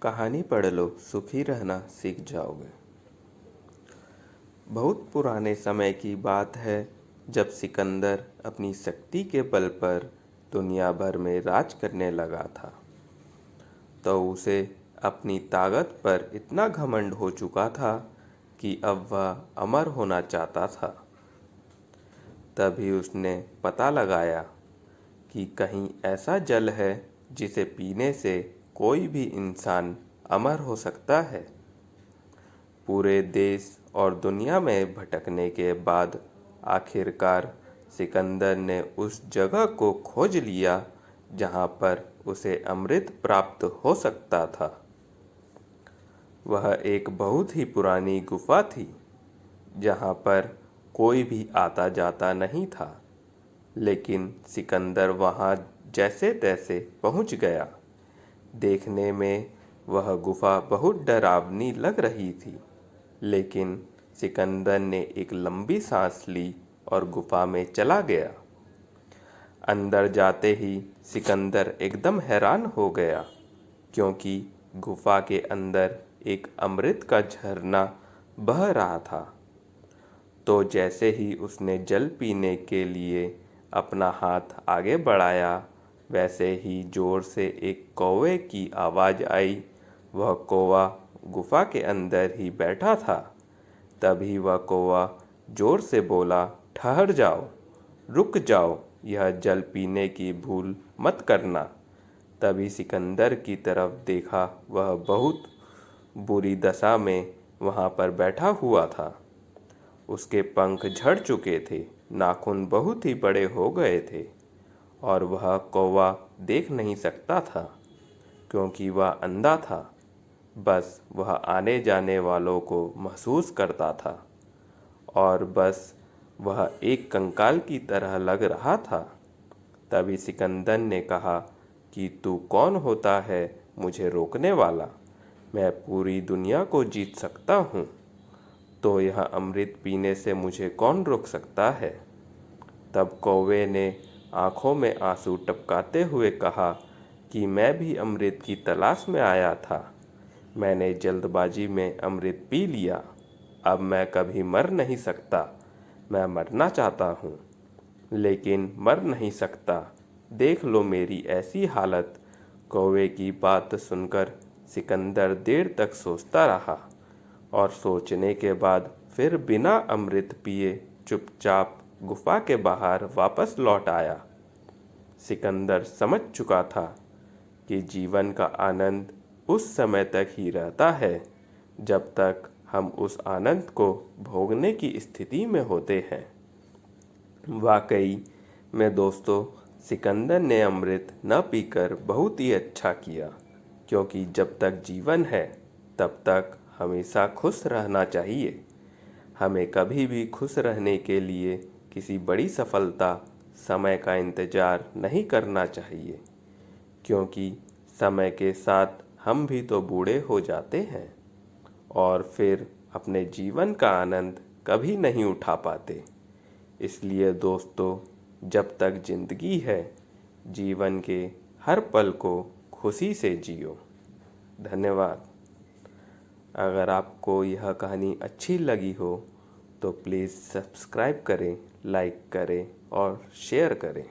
कहानी पढ़ लो, सुखी रहना सीख जाओगे। बहुत पुराने समय की बात है, जब सिकंदर अपनी शक्ति के बल पर दुनिया भर में राज करने लगा था। तो उसे अपनी ताकत पर इतना घमंड हो चुका था कि अब वह अमर होना चाहता था। तभी उसने पता लगाया कि कहीं ऐसा जल है जिसे पीने से कोई भी इंसान अमर हो सकता है। पूरे देश और दुनिया में भटकने के बाद आखिरकार सिकंदर ने उस जगह को खोज लिया जहां पर उसे अमृत प्राप्त हो सकता था। वह एक बहुत ही पुरानी गुफा थी, जहां पर कोई भी आता जाता नहीं था। लेकिन सिकंदर वहां जैसे तैसे पहुंच गया। देखने में वह गुफा बहुत डरावनी लग रही थी, लेकिन सिकंदर ने एक लंबी सांस ली और गुफा में चला गया। अंदर जाते ही सिकंदर एकदम हैरान हो गया, क्योंकि गुफा के अंदर एक अमृत का झरना बह रहा था। तो जैसे ही उसने जल पीने के लिए अपना हाथ आगे बढ़ाया, वैसे ही जोर से एक कौवे की आवाज़ आई। वह कौवा गुफा के अंदर ही बैठा था। तभी वह कौवा जोर से बोला, ठहर जाओ, रुक जाओ, यह जल पीने की भूल मत करना। तभी सिकंदर की तरफ देखा, वह बहुत बुरी दशा में वहाँ पर बैठा हुआ था। उसके पंख झड़ चुके थे, नाखून बहुत ही बड़े हो गए थे और वह कौवा देख नहीं सकता था, क्योंकि वह अंधा था। बस वह आने जाने वालों को महसूस करता था और बस वह एक कंकाल की तरह लग रहा था। तभी सिकंदर ने कहा कि तू कौन होता है मुझे रोकने वाला? मैं पूरी दुनिया को जीत सकता हूँ, तो यह अमृत पीने से मुझे कौन रोक सकता है? तब कौवे ने आंखों में आंसू टपकाते हुए कहा कि मैं भी अमृत की तलाश में आया था। मैंने जल्दबाजी में अमृत पी लिया। अब मैं कभी मर नहीं सकता। मैं मरना चाहता हूँ, लेकिन मर नहीं सकता। देख लो मेरी ऐसी हालत। कौवे की बात सुनकर सिकंदर देर तक सोचता रहा और सोचने के बाद फिर बिना अमृत पिए चुपचाप गुफा के बाहर वापस लौट आया। सिकंदर समझ चुका था कि जीवन का आनंद उस समय तक ही रहता है जब तक हम उस आनंद को भोगने की स्थिति में होते हैं। वाकई में दोस्तों, सिकंदर ने अमृत न पीकर बहुत ही अच्छा किया, क्योंकि जब तक जीवन है तब तक हमेशा खुश रहना चाहिए। हमें कभी भी खुश रहने के लिए किसी बड़ी सफलता, समय का इंतज़ार नहीं करना चाहिए, क्योंकि समय के साथ हम भी तो बूढ़े हो जाते हैं और फिर अपने जीवन का आनंद कभी नहीं उठा पाते। इसलिए दोस्तों, जब तक ज़िंदगी है, जीवन के हर पल को खुशी से जियो। धन्यवाद। अगर आपको यह कहानी अच्छी लगी हो तो प्लीज़ सब्सक्राइब करें, लाइक करें और शेयर करें।